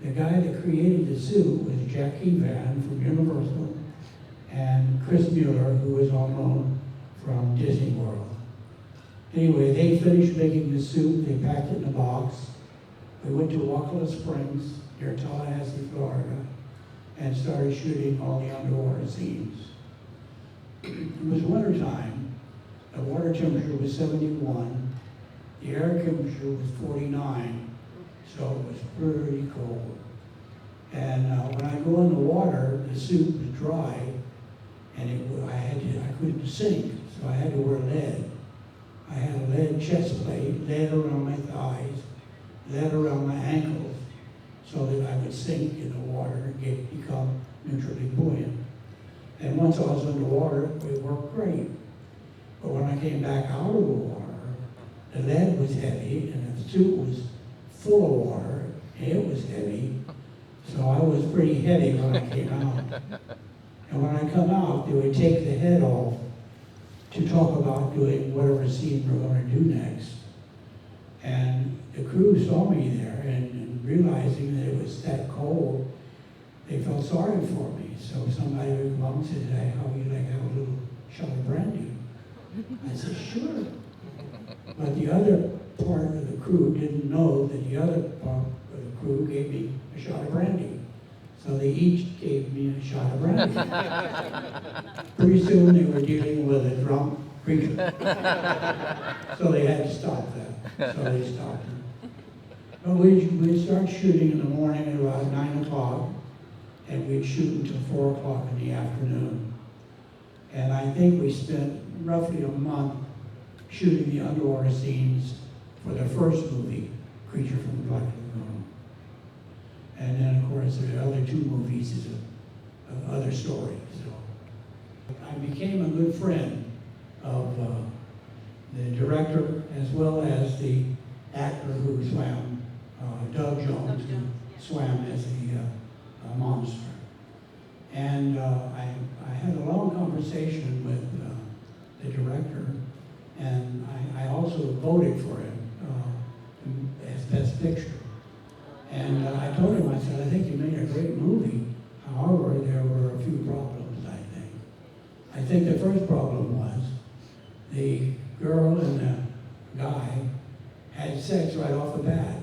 The guy that created the suit was Jack Evan from Universal and Chris Mueller, who was on loan from Disney World. Anyway, they finished making the suit, they packed it in a box. We went to Wakulla Springs near Tallahassee, Florida, and started shooting all the underwater scenes. It was wintertime. The water temperature was 71. The air temperature was 49, so it was pretty cold. And when I go in the water, the suit was dry, and I couldn't sink, so I had to wear lead. I had a lead chest plate, lead around my thighs, lead around my ankles, so that I would sink in the water and become neutrally buoyant. And once I was underwater, it worked great. But when I came back out of the water, the lead was heavy, and the suit was full of water, and it was heavy. So I was pretty heavy when I came out. And when I come out, they would take the head off to talk about doing whatever scene we're going to do next. And the crew saw me there, and realizing that it was that cold, they felt sorry for me. So somebody would come up and said, "Hey, how would you like to have a little shot of brandy?" I said, "Sure." But the other part of the crew didn't know that the other part of the crew gave me a shot of brandy. So they each gave me a shot of brandy. Pretty soon they were dealing with a drunk creature. So they had to stop that. So they stopped it. But we'd start shooting in the morning at about 9 o'clock, and we'd shoot until 4 o'clock in the afternoon. And I think we spent roughly a month shooting the underwater scenes for the first movie, Creature from the Black Lagoon. And then, of course, the other two movies is of other stories. So I became a good friend of the director as well as the actor who swam, Doug Jones, who swam as the monster. And I had a long conversation with the director, and I also voted for him as Best Picture. And I told him, I said, "I think you made a great movie. However, there were a few problems, I think. I think the first problem was the girl and the guy had sex right off the bat."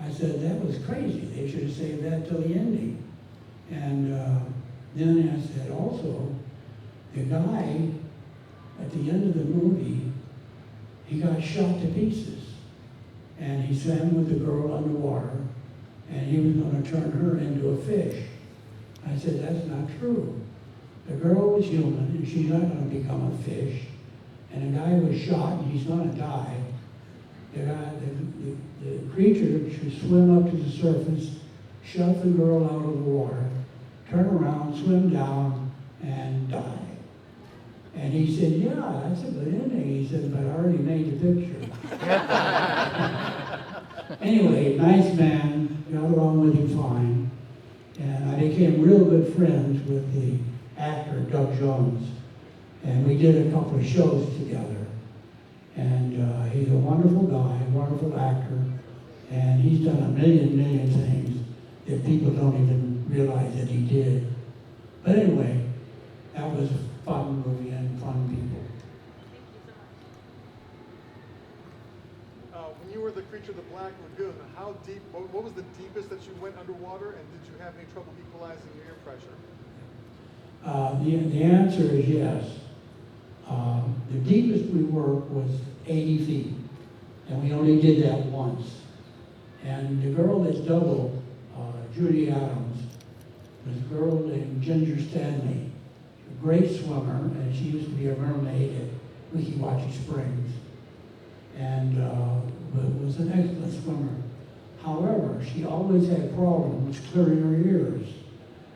I said, "That was crazy. They should have saved that till the ending." And then I said, also, the guy, at the end of the movie, he got shot to pieces. And he swam with the girl underwater, and he was going to turn her into a fish. I said, "That's not true. The girl was human, and she's not going to become a fish. And the guy was shot, and he's going to die. The creature should swim up to the surface, shove the girl out of the water, turn around, swim down, and die." And he said, "Yeah, that's a good ending." He said, "But I already made the picture." Anyway, nice man, got along with him fine. And I became real good friends with the actor, Doug Jones. And we did a couple of shows together. And he's a wonderful guy, a wonderful actor. And he's done a million things that people don't even realize that he did. But anyway, that was a fun movie and fun people. When you were the Creature of the Black Lagoon, how deep, what was the deepest that you went underwater, and did you have any trouble equalizing your air pressure? The answer is yes. The deepest we worked was 80 feet, and we only did that once. And the girl that's double, Judy Adams, was a girl named Ginger Stanley. A great swimmer, and she used to be a mermaid at Weeki Wachee Springs, and was an excellent swimmer. However, she always had problems clearing her ears.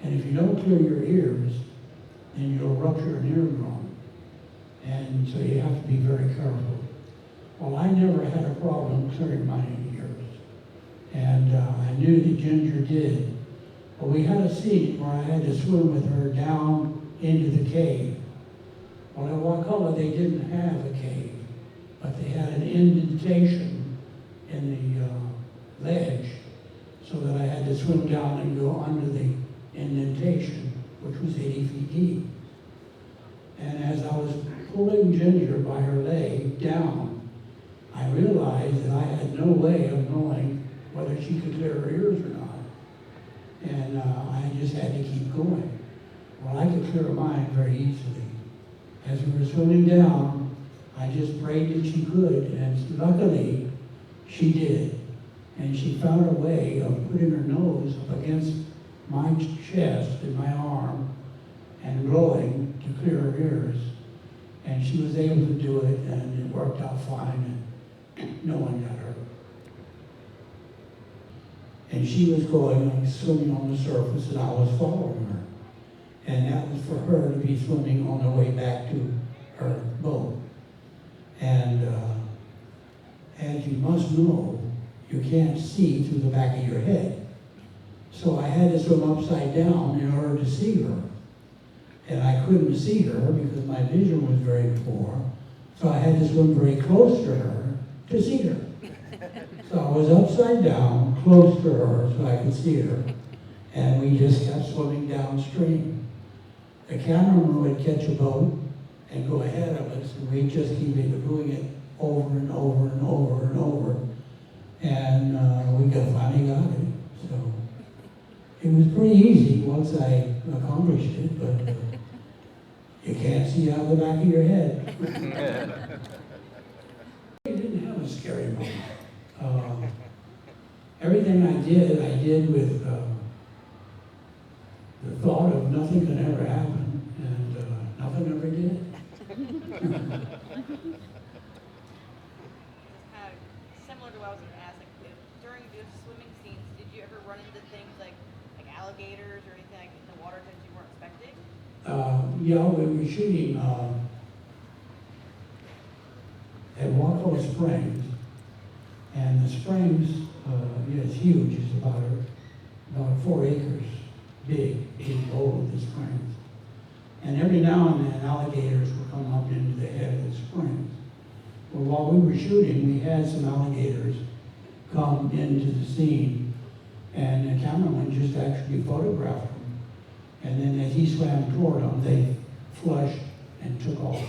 And if you don't clear your ears, then you'll rupture an eardrum. And so you have to be very careful. Well, I never had a problem clearing my ears. And I knew that Ginger did. But we had a scene where I had to swim with her down into the cave. Well, at Wakulla, they didn't have a cave, but they had an indentation in the ledge so that I had to swim down and go under the indentation, which was 80 feet deep. And as I was pulling Ginger by her leg down, I realized that I had no way of knowing whether she could clear her ears or not. And I just had to keep going. Well, I could clear mine very easily. As we were swimming down, I just prayed that she could, and luckily, she did. And she found a way of putting her nose up against my chest and my arm and blowing to clear her ears. And she was able to do it, and it worked out fine, and no one got hurt. And she was going, swimming on the surface, and I was following her. And that was for her to be swimming on the way back to her boat. And as you must know, you can't see through the back of your head. So I had to swim upside down in order to see her. And I couldn't see her because my vision was very poor. So I had to swim very close to her to see her. So I was upside down, close to her, so I could see her. And we just kept swimming downstream. The cameraman would catch a boat and go ahead of us, and we'd just keep doing it over and over and over and over. And we finally got it. So it was pretty easy once I accomplished it, but you can't see out the back of your head. I didn't have a scary moment. Everything I did with the thought of nothing can ever happen, and nothing ever did. Similar to what I was going to ask, like during the swimming scenes, did you ever run into things like alligators or anything like in the water that you weren't expecting? Yeah, we were shooting at Waco Springs, and the springs is huge. It's about 4 acres big over the springs. And every now and then, alligators would come up into the head of the springs. Well, while we were shooting, we had some alligators come into the scene, and the cameraman just actually photographed them. And then as he swam toward them, they flushed and took off and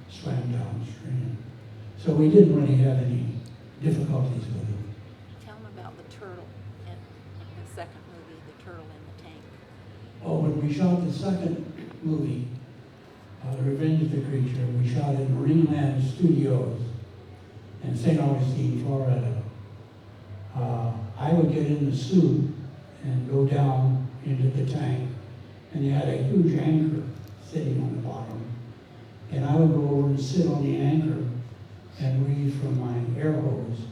swam downstream. So we didn't really have any difficulties with them. Tell them about the turtle in the second movie, the turtle in the tank. Oh, when we shot the second movie, The Revenge of the Creature, we shot at Marineland Studios in St. Augustine, Florida. I would get in the suit and go down into the tank, and they had a huge anchor sitting on the bottom. And I would go over and sit on the anchor and read from my air hose,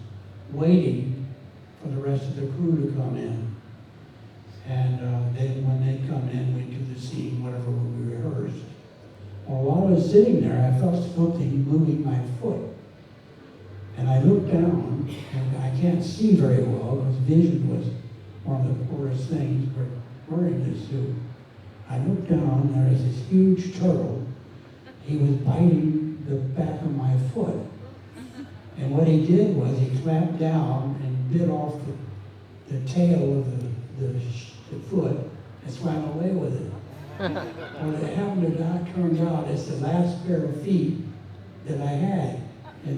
waiting for the rest of the crew to come in. And then when they'd come in, we'd do the scene, whatever we rehearsed. Well, while I was sitting there, I felt something moving my foot. And I looked down, and I can't see very well, because vision was one of the poorest things for wearing this suit. I looked down, there was this huge turtle. He was biting the back of my foot. And what he did was he clamped down and bit off the tail of the foot and swam away with it. Well, it happened to turns out it's the last pair of feet that I had in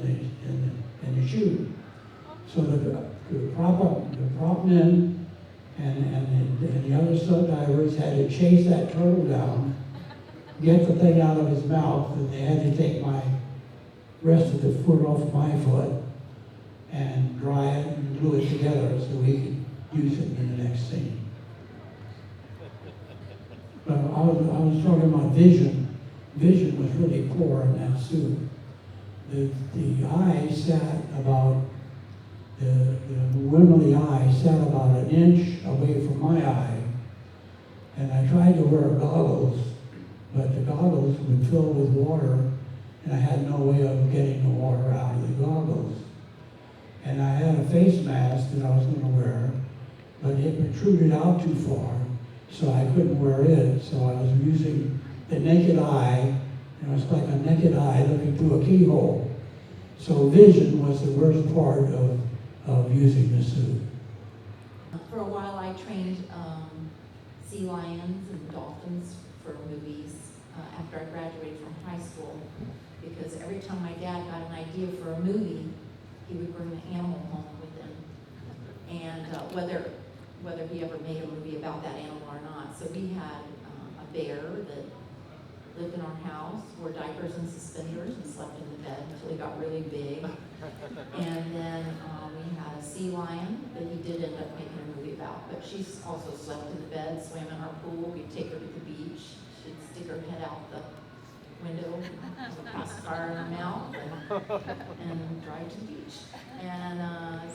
the shoot. So the prop men and the other stunt divers had to chase that turtle down, get the thing out of his mouth, and they had to take my rest of the foot off my foot and dry it and glue it together so we could use it in the next scene. But I was talking about vision. Vision was really poor in that suit. The eye sat about, the rim of the eye sat about an inch away from my eye. And I tried to wear goggles, but the goggles would fill with water, and I had no way of getting the water out of the goggles. And I had a face mask that I was going to wear, but it protruded out too far, so I couldn't wear it. So I was using the naked eye, and it was like a naked eye looking through a keyhole. So vision was the worst part of using the suit. For a while, I trained sea lions and dolphins for movies after I graduated from high school, because every time my dad got an idea for a movie, he would bring the animal home with him. And whether he ever made a movie about that animal or not. So we had a bear that lived in our house, wore diapers and suspenders, and slept in the bed until he got really big. And then we had a sea lion that he did end up making a movie about, but she also slept in the bed, swam in our pool. We'd take her to the beach. She'd stick her head out the window, pacifier in her mouth, and drive to the beach. And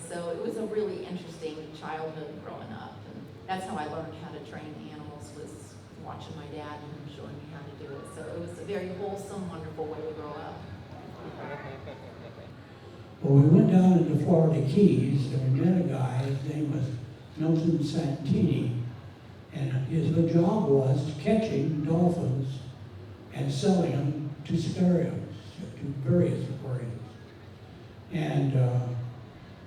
so it was a really interesting childhood growing up. And that's how I learned how to train animals, was watching my dad and him showing me how to do it. So it was a very wholesome, wonderful way to grow up. Well, we went down into Florida Keys and we met a guy, his name was Milton Santini, and his job was catching dolphins and selling them to aquariums, to various aquariums. And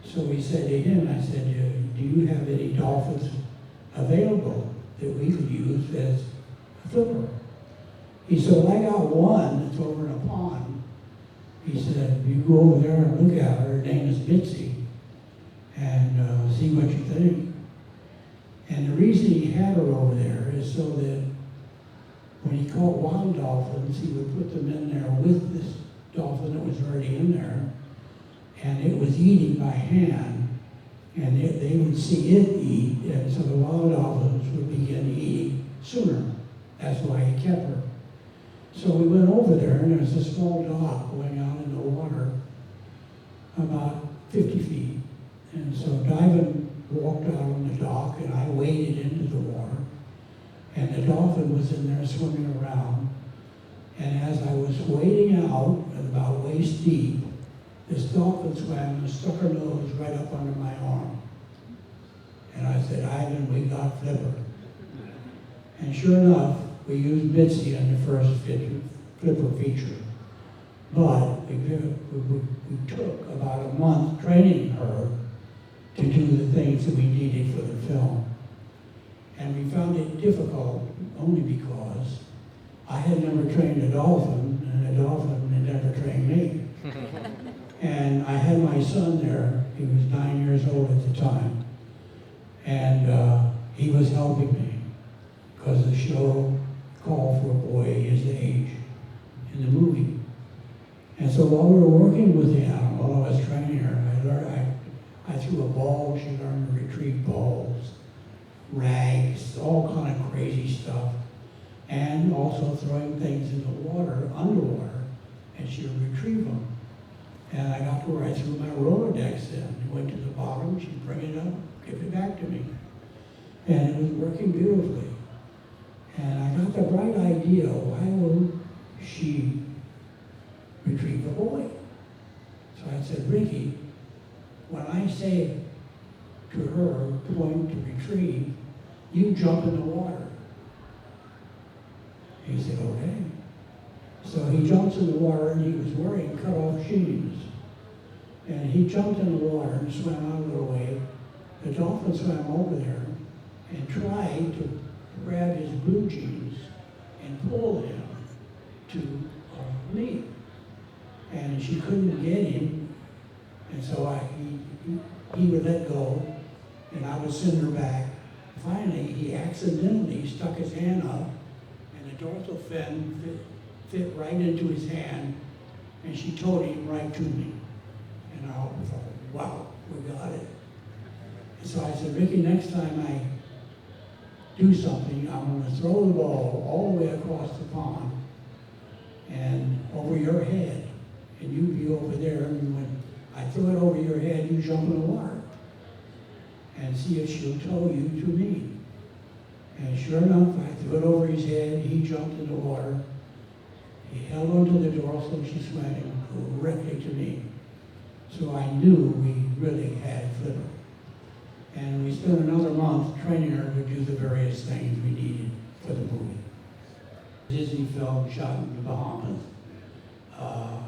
so we said to him, I said, do you have any dolphins available that we could use as a flipper? He said, well, I got one that's over in a pond. He said, you go over there and look at her. Her name is Bitsy, and see what you think. And the reason he had her over there is so that when he caught wild dolphins, he would put them in there with this dolphin that was already in there, and it was eating by hand, and they would see it eat, and so the wild dolphins would begin eating sooner. That's why he kept her. So we went over there, and there was a small dock going out in the water about 50 feet. And so Diamond walked out on the dock, and I waded into the water, and the dolphin was in there swimming around. And as I was wading out, about waist deep, this dolphin swam and stuck her nose right up under my arm. And I said, Ivan, we got Flipper. And sure enough, we used Bitsy in the first Flipper feature. But we took about a month training her to do the things that we needed for the film. And we found it difficult only because I had never trained a dolphin, and a dolphin had never trained me. And I had my son there. He was 9 years old at the time. And he was helping me because the show called for a boy his age in the movie. And so while we were working with the animal, I was training her. I threw a ball. She learned to retrieve balls, rags, all kind of crazy stuff. And also throwing things in the water, underwater, and she would retrieve them. And I got to where I threw my Rolodex in. It went to the bottom, she'd bring it up, give it back to me. And it was working beautifully. And I got the bright idea, why won't she retrieve the boy? So I said, Ricky, when I say to her, point to retrieve, you jump in the water. He said, okay. So he jumps in the water, and he was wearing cut-off jeans. And he jumped in the water and swam out a little way. The dolphin swam over there and tried to grab his blue jeans and pull him to me. And she couldn't get him, and so he would let go, and I would send her back. Finally, he accidentally stuck his hand up, and the dorsal fin fit right into his hand, and she towed him right to me. And I thought, wow, we got it. And so I said, Ricky, next time I do something, I'm going to throw the ball all the way across the pond and over your head, and you be over there, and when I throw it over your head, you jump in the water and see if she'll tow you to me. And sure enough, I threw it over his head, he jumped in the water, he held onto the dorsal, and she swam directly to me. So I knew we really had Flipper. And we spent another month training her to do the various things we needed for the movie. Disney film shot in the Bahamas.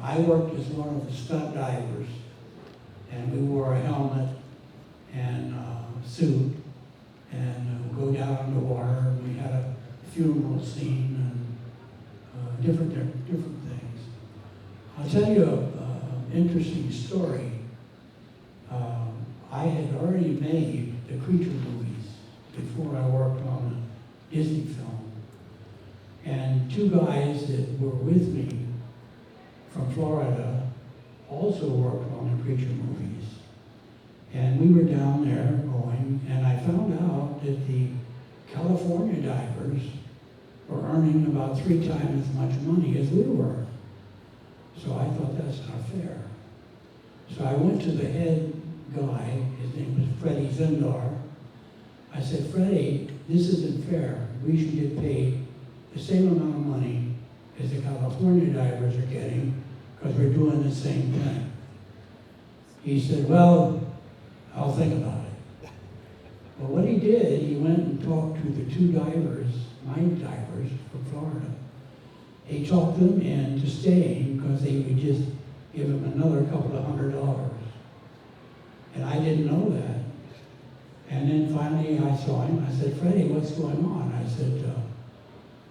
I worked as one of the stunt divers, and we wore a helmet and suit, and go down underwater. And we had a funeral scene and different things. I'll tell you an interesting story. I had already made the creature movies before I worked on a Disney film. And two guys that were with me from Florida also worked on the creature movies. And we were down there going, and I found out that the California divers were earning about 3 times as much money as we were. So I thought, that's not fair. So I went to the head guy, his name was Freddie Zindar. I said, Freddie, this isn't fair. We should get paid the same amount of money as the California divers are getting because we're doing the same thing. He said, well, I'll think about it. Well, what he did, he went and talked to the 2 divers, mine divers from Florida. He talked them into staying because they would just give him another couple of $100. And I didn't know that. And then finally I saw him. I said, Freddie, what's going on? I said,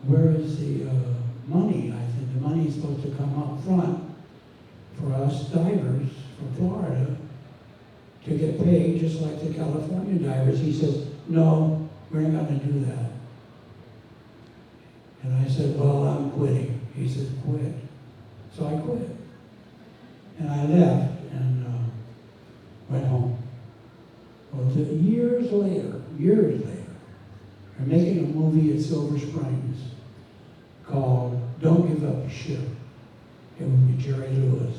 where is the money? I said, the money's supposed to come up front for us divers from Florida to get paid just like the California divers. He says, no, we're not going to do that. And I said, well, I'm quitting. He says, quit. So I quit. And I left and went home. Well, years later, they're making a movie at Silver Springs called Don't Give Up the Ship. It was with Jerry Lewis.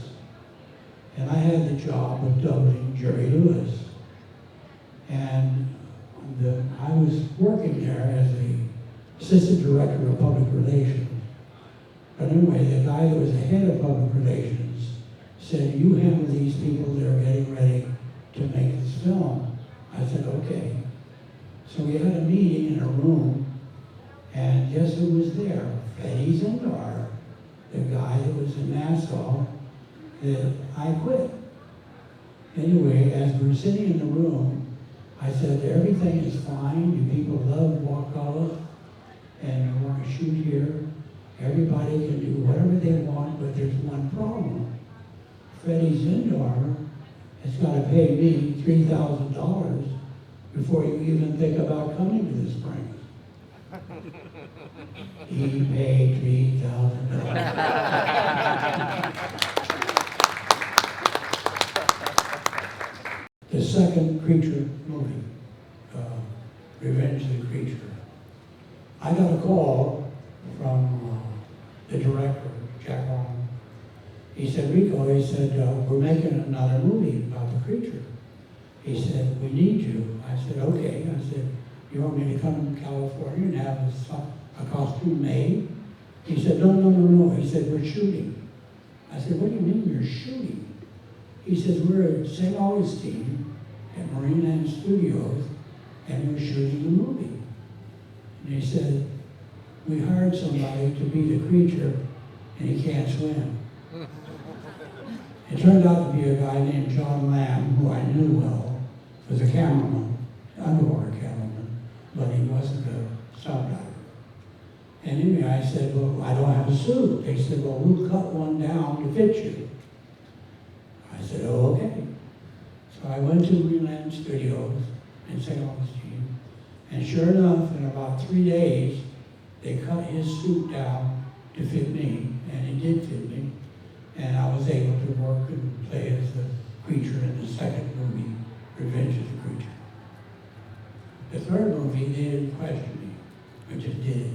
And I had the job of doubling Jerry Lewis. And I was working there as the assistant director of public relations. But anyway, the guy that was the head of public relations said, you handle these people that are getting ready to make this film. I said, okay. So we had a meeting in a room, and guess who was there? Freddie Zindar, the guy that was in Nassau, that I quit. Anyway, as we were sitting in the room, I said, everything is fine. You people love Wakulla, and you want to shoot here. Everybody can do whatever they want, but there's one problem. Freddie Zindar has got to pay me $3,000 before you even think about coming to the Springs. He paid $3,000. The second creature movie, Revenge of the Creature. I got a call from the director, Jack Long. He said, Ricou, he said, we're making another movie about the creature. He said, we need you. I said, okay. I said, you want me to come to California and have a costume made? He said, no. He said, we're shooting. I said, what do you mean you're shooting? He says, we're at St. Augustine at Marineland Studios, and we're shooting the movie. And he said, we hired somebody to be the creature, and he can't swim. It turned out to be a guy named John Lamb, who I knew well, was a cameraman, underwater cameraman, but he wasn't a stunt diver. And anyway, I said, well, I don't have a suit. They said, well, we'll cut one down to fit you. I said, oh, okay. So I went to Marineland Studios in St. Augustine, and sure enough, in about 3 days, they cut his suit down to fit me, and it did fit me. And I was able to work and play as the creature in the second movie, Revenge of the Creature. The third movie, they didn't question me. I just did it.